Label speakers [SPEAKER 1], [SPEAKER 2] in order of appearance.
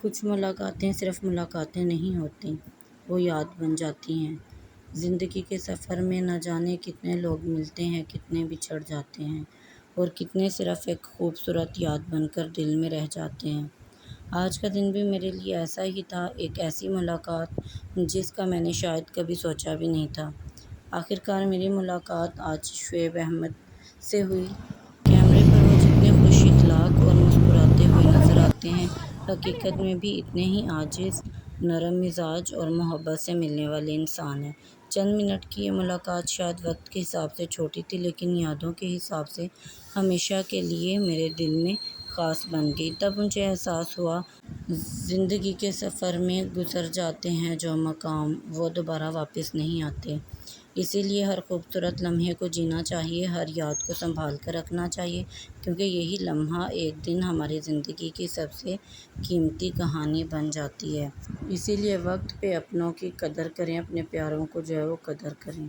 [SPEAKER 1] کچھ ملاقاتیں صرف ملاقاتیں نہیں ہوتیں، وہ یاد بن جاتی ہیں۔ زندگی کے سفر میں نہ جانے کتنے لوگ ملتے ہیں، کتنے بچھڑ جاتے ہیں، اور کتنے صرف ایک خوبصورت یاد بن کر دل میں رہ جاتے ہیں۔ آج کا دن بھی میرے لیے ایسا ہی تھا، ایک ایسی ملاقات جس کا میں نے شاید کبھی سوچا بھی نہیں تھا۔ آخرکار میری ملاقات آج شعیب احمد سے ہوئی۔ کیمرے پر وہ جتنے خوش اخلاق اور مسکراتے ہوئے نظر آتے ہیں، حقیقت میں بھی اتنے ہی عاجز، نرم مزاج اور محبت سے ملنے والے انسان ہیں۔ چند منٹ کی یہ ملاقات شاید وقت کے حساب سے چھوٹی تھی، لیکن یادوں کے حساب سے ہمیشہ کے لیے میرے دل میں خاص بن گئی۔ تب مجھے احساس ہوا، زندگی کے سفر میں گزر جاتے ہیں جو مقام، وہ دوبارہ واپس نہیں آتے۔ اسی لیے ہر خوبصورت لمحے کو جینا چاہیے، ہر یاد کو سنبھال کر رکھنا چاہیے، کیونکہ یہی لمحہ ایک دن ہماری زندگی کی سب سے قیمتی کہانی بن جاتی ہے۔ اسی لیے وقت پہ اپنوں کی قدر کریں، اپنے پیاروں کو جو ہے وہ قدر کریں۔